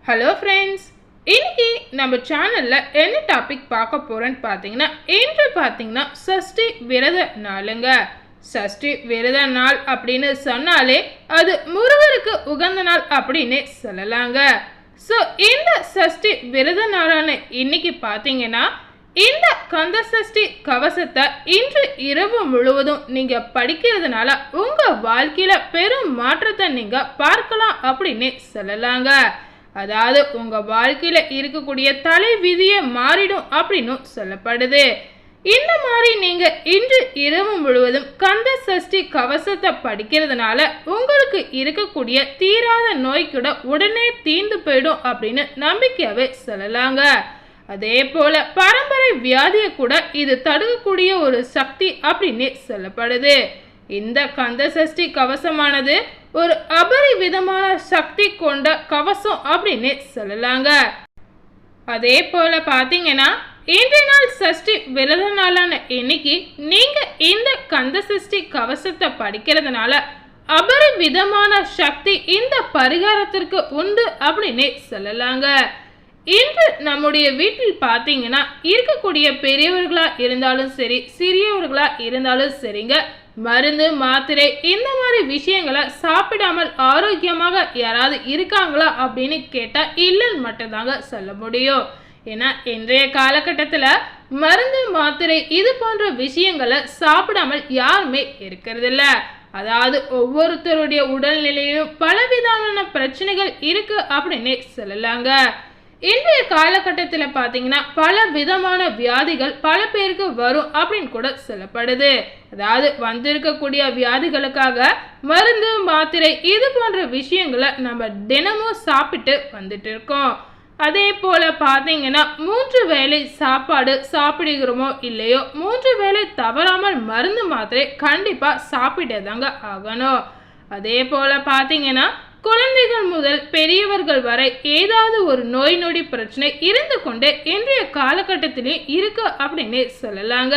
Hello friends, இன்னைக்கு நம்ம சேனலில் என்ன டாபிக் பார்க்க போகிறோன்னு பார்த்தீங்கன்னா, இன்று பார்த்தீங்கன்னா சஷ்டி விரத நாளுங்க. சஷ்டி விரத நாள் அப்படின்னு சொன்னாலே அது முருகருக்கு உகந்த நாள் அப்படின்னு சொல்லலாங்க. ஸோ இந்த சஷ்டி விரத நாளான இன்னைக்கு பார்த்தீங்கன்னா, இந்த கந்த சஷ்டி கவசத்தை இன்று இரவு முழுவதும் நீங்கள் படிக்கிறதுனால உங்கள் வாழ்க்கையில் பெரும் மாற்றத்தை நீங்கள் பார்க்கலாம் அப்படின்னு சொல்லலாங்க. அதாவது உங்க வாழ்க்கையில இருக்கக்கூடிய தலை விதியை மாறிடும் அப்படின்னு சொல்லப்படுது. இந்த மாதிரி நீங்க இன்று இரவு முழுவதும் கந்த சஷ்டி கவசத்தை படிக்கிறதுனால உங்களுக்கு இருக்கக்கூடிய தீராத நோய் கூட உடனே தீர்ந்து போயிடும் அப்படின்னு நம்பிக்கையாவே சொல்லலாங்க. அதே போல பரம்பரை வியாதியை கூட இது தடுக்கக்கூடிய ஒரு சக்தி அப்படின்னு சொல்லப்படுது. இந்த கந்த சஷ்டி கவசமானது ஒரு அபரிவிதமான சக்தி கொண்ட கவசம் அப்படின்னு சொல்லலாங்க. அதே போல பார்த்தீங்கன்னா, இன்றைய நாள் சஷ்டி விரத நாளான இன்னைக்கு நீங்க இந்த கந்த சஷ்டி கவசத்தை படிக்கிறதுனால அபரிவிதமான சக்தி இந்த பரிகாரத்திற்கு உண்டு அப்படின்னு சொல்லலாங்க. இன்று நம்முடைய வீட்டில் பார்த்தீங்கன்னா இருக்கக்கூடிய பெரியவர்களா இருந்தாலும் சரி, சிறியவர்களா இருந்தாலும் சரிங்க, மருந்து மாத்திரை இந்த மாதிரி விஷயங்களை சாப்பிடாமல் ஆரோக்கியமாக யாராவது இருக்காங்களா அப்படின்னு கேட்டால் இல்லைன்னு மட்டும்தாங்க சொல்ல முடியும். ஏன்னா இன்றைய காலகட்டத்தில் மருந்து மாத்திரை இது போன்ற விஷயங்களை சாப்பிடாமல் யாருமே இருக்கிறதில்ல. அதாவது ஒவ்வொருத்தருடைய உடல்நிலையிலும் பலவிதமான பிரச்சனைகள் இருக்கு அப்படின்னு சொல்லலாங்க. இன்றைய காலகட்டத்தில் பார்த்தீங்கன்னா பல விதமான வியாதிகள் பல பேருக்கு வரும் அப்படின்னு கூட சொல்லப்படுது. அதாவது வந்திருக்கக்கூடிய வியாதிகளுக்காக மருந்து மாத்திரை இது போன்ற விஷயங்களை நம்ம தினமும் சாப்பிட்டு வந்துட்டு இருக்கோம். அதே போல பார்த்தீங்கன்னா 3 வேளை சாப்பாடு சாப்பிடுகிறோமோ இல்லையோ 3 வேளை தவறாமல் மருந்து மாத்திரை கண்டிப்பாக சாப்பிட்டதாங்க ஆகணும். அதே போல பார்த்தீங்கன்னா குழந்தைகள் முதல் பெரியவர்கள் வரை ஏதாவது ஒரு நோய் நொடி பிரச்சனை இருந்து கொண்டே இன்றைய காலகட்டத்திலே இருக்கு அப்படின்னு சொல்லலாங்க.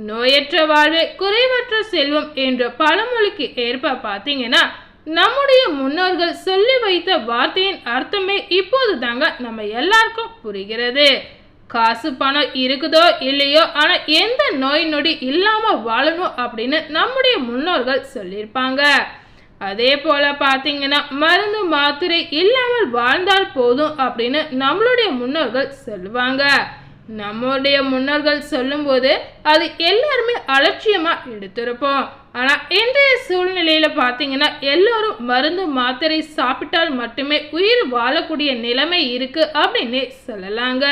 நோயற்ற வாழ்வே குறைவற்ற செல்வம் என்ற பழமொழிக்கு ஏற்ப பார்த்தீங்கன்னா, நம்முடைய முன்னோர்கள் சொல்லி வைத்த வார்த்தையின் அர்த்தமே இப்போது தாங்க நம்ம எல்லாருக்கும் புரிகிறது. காசு பணம் இருக்குதோ இல்லையோ, ஆனால் எந்த நோய் நொடி இல்லாமல் வாழணும் அப்படின்னு நம்முடைய முன்னோர்கள் சொல்லியிருப்பாங்க. அதே போல பார்த்தீங்கன்னா மருந்து மாத்திரை இல்லாமல் வாழ்ந்தால் போதும் அப்படின்னு நம்மளுடைய முன்னோர்கள் சொல்லுவாங்க. நம்முடைய முன்னோர்கள் சொல்லும்போது அது எல்லாருமே அலட்சியமாக எடுத்திருப்போம். ஆனால் இன்றைய சூழ்நிலையில் பார்த்தீங்கன்னா எல்லோரும் மருந்து மாத்திரை சாப்பிட்டால் மட்டுமே உயிர் வாழக்கூடிய நிலைமை இருக்கு அப்படின்னு சொல்லலாங்க.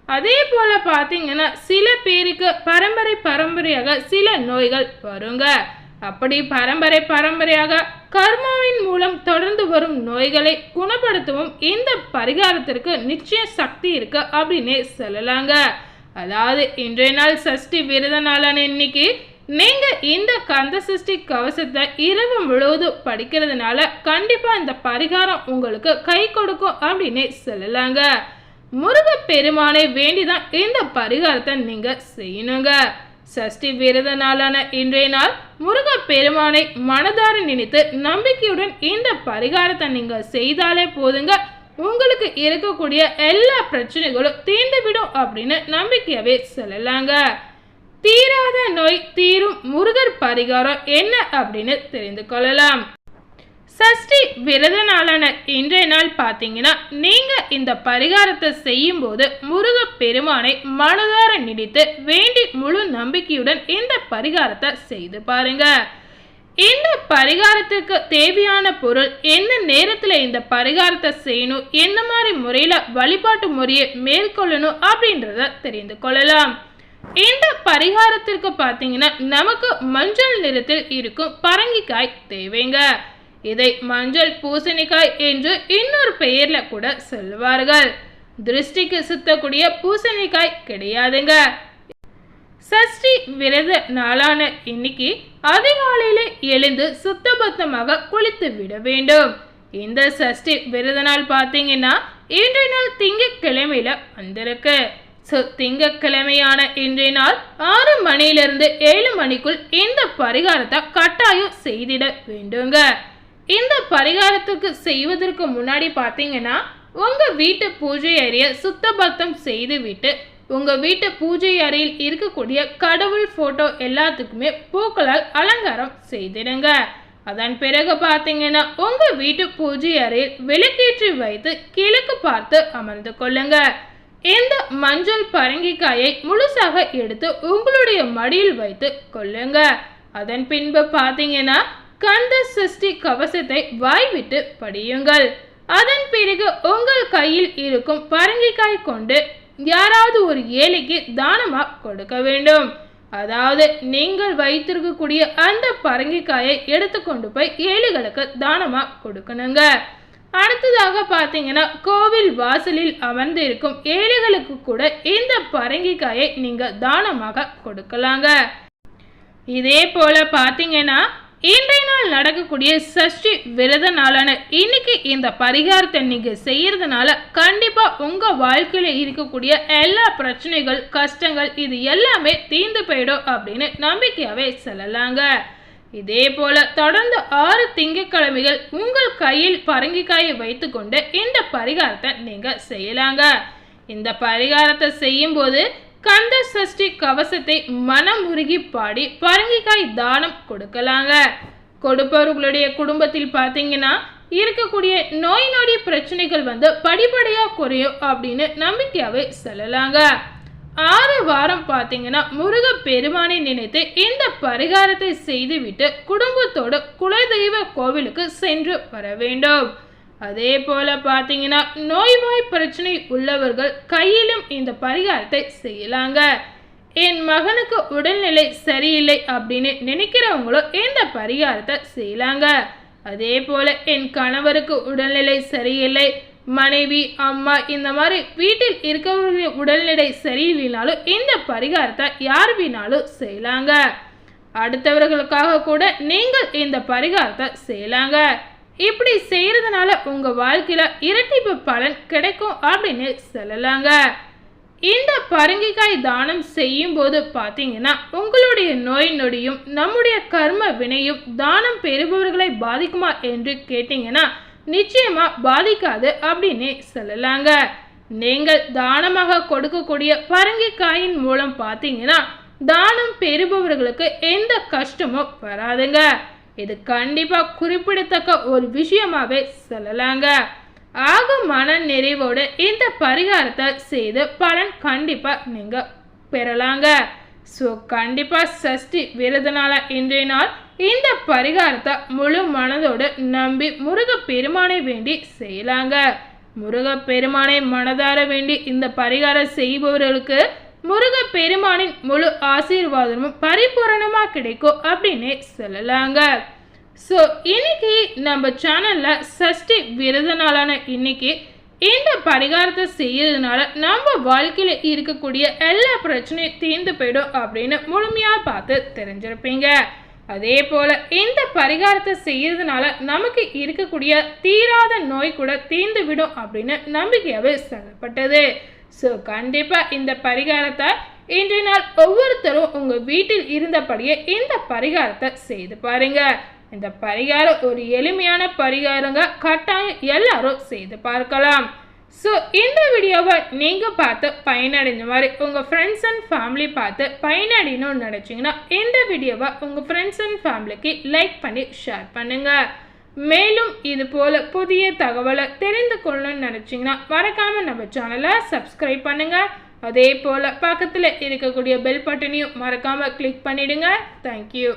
அதே போல பார்த்தீங்கன்னா சில பேருக்கு பரம்பரையாக சில நோய்கள் வருங்க. அப்படி பரம்பரையாக கர்மாவின் மூலம் தொடர்ந்து வரும் நோய்களை குணப்படுத்தவும் இந்த பரிகாரத்திற்கு நிச்சய சக்தி இருக்கு அப்படின்னே சொல்லலாங்க. அதாவது இன்றைய நாள் சஷ்டி விரத நாளான இன்னைக்கு நீங்க இந்த கந்த சஷ்டி கவசத்தை இரவு முழுவதும் படிக்கிறதுனால கண்டிப்பா இந்த பரிகாரம் உங்களுக்கு கை கொடுக்கும் அப்படின்னே சொல்லலாங்க. முருக பெருமானை வேண்டிதான் இந்த பரிகாரத்தை நீங்க செய்யணுங்க. சஷ்டி விரத நாளான இன்றைய நாள் முருக பெருமானை மனதார நினைத்து நம்பிக்கையுடன் இந்த பரிகாரத்தை நீங்க செய்தாலே போதுங்க, உங்களுக்கு இருக்கக்கூடிய எல்லா பிரச்சனைகளும் தீர்ந்துவிடும் அப்படின்னு நம்பிக்கையாவே சொல்லலாங்க. தீராத நோய் தீரும் முருகர் பரிகாரம் என்ன அப்படின்னு தெரிந்து கொள்ளலாம். சஷ்டி விரத நாளான இன்றைய நாள் பார்த்தீங்கன்னா நீங்க இந்த பரிகாரத்தை செய்யும் போது முருக பெருமானை மனதார நினைத்து வேண்டி முழு நம்பிக்கையுடன் இந்த பரிகாரத்தை செய்து பாருங்க. இந்த பரிகாரத்துக்கு தேவையான பொருள், எந்த நேரத்தில் இந்த பரிகாரத்தை செய்யணும், என்ன மாதிரி முறையில் வழிபாட்டு முறையை மேற்கொள்ளணும் அப்படின்றத தெரிந்து கொள்ளலாம். இந்த பரிகாரத்திற்கு பார்த்தீங்கன்னா நமக்கு மஞ்சள் நிறத்தில் இருக்கும் பரங்கிக்காய் தேவைங்க. இதை மஞ்சள் பூசணிக்காய் என்று இன்னொரு பெயர்ல கூட சொல்லுவார்கள். திருஷ்டிக்கு சுத்தக்கூடிய பூசணிக்காய் கிடையாதுங்க. சஷ்டி விரத நாளான இன்னைக்கு அதிகாலையில எழுந்து சுத்தபத்தமாக குளித்து விட வேண்டும். இந்த சஷ்டி விரத நாள் பார்த்தீங்கன்னா இன்றைய நாள் திங்கட்கிழமையில வந்திருக்கு. திங்கட்கிழமையான இன்றைய நாள் 6 மணியிலிருந்து 7 மணிக்குள் இந்த பரிகாரத்தை கட்டாயம் செய்திட வேண்டுங்க. இந்த பரிகாரத்துக்கு செய்வதற்கு முன்னாடி பார்த்தீங்கன்னா உங்கள் வீட்டு பூஜை அறையை சுத்தபத்தம் செய்துவிட்டு உங்கள் வீட்டு பூஜை அறையில் இருக்கக்கூடிய கடவுள் ஃபோட்டோ எல்லாத்துக்குமே பூக்களால் அலங்காரம் செய்திடுங்க. அதன் பிறகு பார்த்தீங்கன்னா உங்கள் வீட்டு பூஜை அறையில் விளக்கேற்றி வைத்து கிழக்கு பார்த்து அமர்ந்து கொள்ளுங்க. இந்த மஞ்சள் பரங்கிக்காயை முழுசாக எடுத்து உங்களுடைய மடியில் வைத்து கொள்ளுங்க. அதன் பின்பு பார்த்தீங்கன்னா கந்த சஷ்டி கவசத்தை வாய்விட்டு படியுங்கள். அதன் பிறகு உங்கள் கையில் இருக்கும் பரங்கிக்காய் கொண்டு யாராவது ஒரு ஏழைக்கு தானமா கொடுக்க வேண்டும். அதாவது நீங்கள் வைத்திருக்கக்கூடிய அந்த பரங்கிக்காயை எடுத்துக்கொண்டு போய் ஏழைகளுக்கு தானமா கொடுக்கணுங்க. அடுத்ததாக பார்த்தீங்கன்னா கோவில் வாசலில் அமர்ந்து இருக்கும் ஏழைகளுக்கு கூட இந்த பரங்கிக்காயை நீங்க தானமாக கொடுக்கலாங்க. இதே போல பார்த்தீங்கன்னா இன்றைய நாள் நடக்கக்கூடிய சஷ்டி விரத நாளான இன்னைக்கு இந்த பரிகாரத்தை நீங்க செய்யறதுனால கண்டிப்பா உங்க வாழ்க்கையில இருக்கக்கூடிய எல்லா பிரச்சனைகள் கஷ்டங்கள் இது எல்லாமே தீர்ந்து போயிடும் அப்படின்னு நம்பிக்கையாவே சொல்லலாங்க. இதே போல தொடர்ந்து 6 திங்கட்கிழமைகள் உங்கள் கையில் பரங்கிக்காயை வைத்துக்கொண்டு இந்த பரிகாரத்தை நீங்க செய்யலாங்க. இந்த பரிகாரத்தை செய்யும் போது கந்த சஷ்டி கவசத்தை மனமுருகி பாடி பரங்கிக்காய் தானம் கொடுக்கலாங்க. கொடுப்பவர்களுடைய குடும்பத்தில் பார்த்தீங்கன்னா இருக்கக்கூடிய நோய் நொடி பிரச்சனைகள் படிப்படியா குறையும் அப்படின்னு நம்பிக்கையாவே சொல்லலாங்க. 6 வாரம் பார்த்தீங்கன்னா முருக பெருமானை நினைத்து இந்த பரிகாரத்தை செய்துவிட்டு குடும்பத்தோடு குலதெய்வ கோவிலுக்கு சென்று வர வேண்டும். அதே போல பார்த்தீங்கன்னா நோய்வாய் பிரச்சனை உள்ளவர்கள் கையிலும் இந்த பரிகாரத்தை செய்யலாங்க. என் மகனுக்கு உடல்நிலை சரியில்லை அப்படின்னு நினைக்கிறவங்களும் இந்த பரிகாரத்தை செய்யலாங்க. அதே போல என் கணவருக்கு உடல்நிலை சரியில்லை, மனைவி அம்மா இந்த மாதிரி வீட்டில் இருக்கவர்களுடைய உடல்நிலை சரியில்லைனாலும் இந்த பரிகாரத்தை யார் வேணாலும் செய்யலாங்க. அடுத்தவர்களுக்காக கூட நீங்கள் இந்த பரிகாரத்தை செய்யலாங்க. இப்படி செய்யறதுனால உங்க வாழ்க்கையில இரட்டிப்பு பலன் கிடைக்கும் அப்படின்னு சொல்லலாங்க. இந்த பரங்கிக்காய் தானம் செய்யும் போது பார்த்தீங்கன்னா உங்களுடைய நோய் நொடியும் நம்முடைய கர்ம வினையும் தானம் பெறுபவர்களை பாதிக்குமா என்று கேட்டீங்கன்னா நிச்சயமா பாதிக்காது அப்படின்னு சொல்லலாங்க. நீங்கள் தானமாக கொடுக்கக்கூடிய பரங்கிக்காயின் மூலம் பார்த்தீங்கன்னா தானம் பெறுபவர்களுக்கு எந்த கஷ்டமும் வராதுங்க. இது கண்டிப்பா குறிப்பிடத்தக்க ஒரு விஷயமாவே சொல்லலாங்க. ஆக மன நிறைவோடு இந்த பரிகாரத்தை செய்து பலன் கண்டிப்பா நீங்க பெறலாங்க. ஸோ கண்டிப்பா சஷ்டி விரத நாள இன்றைய நாள் இந்த பரிகாரத்தை முழு மனதோடு நம்பி முருக பெருமானை வேண்டி செய்யலாங்க. முருக பெருமானை மனதார வேண்டி இந்த பரிகாரம் செய்பவர்களுக்கு முருக பெருமானின் முழு ஆசீர்வாதமும் பரிபூரணமாக கிடைக்கும் அப்படின்னு சொல்லலாங்க. ஸோ இன்னைக்கு நம்ம சேனலில் சஷ்டி விரத நாளான இன்னைக்கு இந்த பரிகாரத்தை செய்யறதுனால நம்ம வாழ்க்கையில் இருக்கக்கூடிய எல்லா பிரச்சனையும் தீர்ந்து போயிடும் அப்படின்னு முழுமையாக பார்த்து தெரிஞ்சிருப்பீங்க. அதே போல் இந்த பரிகாரத்தை செய்யறதுனால நமக்கு இருக்கக்கூடிய தீராத நோய் கூட தீர்ந்து விடும் அப்படின்னு நம்பிக்கையாகவே சொல்லப்பட்டது. ஸோ கண்டிப்பாக இந்த பரிகாரத்தை இன்றைய நாள் ஒவ்வொருத்தரும் உங்கள் வீட்டில் இருந்தபடியே இந்த பரிகாரத்தை செய்து பாருங்க. இந்த பரிகாரம் ஒரு எளிமையான பரிகாரங்க, கட்டாயம் எல்லாரும் செய்து பார்க்கலாம். ஸோ இந்த வீடியோவை நீங்கள் பார்த்து பயனடைஞ்ச மாதிரி உங்கள் ஃப்ரெண்ட்ஸ் அண்ட் ஃபேமிலி பார்த்து பயனடையணும்னு நினச்சிங்கன்னா இந்த வீடியோவை உங்கள் ஃப்ரெண்ட்ஸ் அண்ட் ஃபேமிலிக்கு லைக் பண்ணி ஷேர் பண்ணுங்கள். மேலும் இது போல் புதிய தகவலை தெரிந்து கொள்ளணும்னு நினச்சிங்கன்னா மறக்காமல் நம்ம சேனலை சப்ஸ்கிரைப் பண்ணுங்கள். அதே போல் பக்கத்தில் இருக்கக்கூடிய பெல் பட்டனையும் மறக்காமல் கிளிக் பண்ணிவிடுங்க. தேங்க்யூ.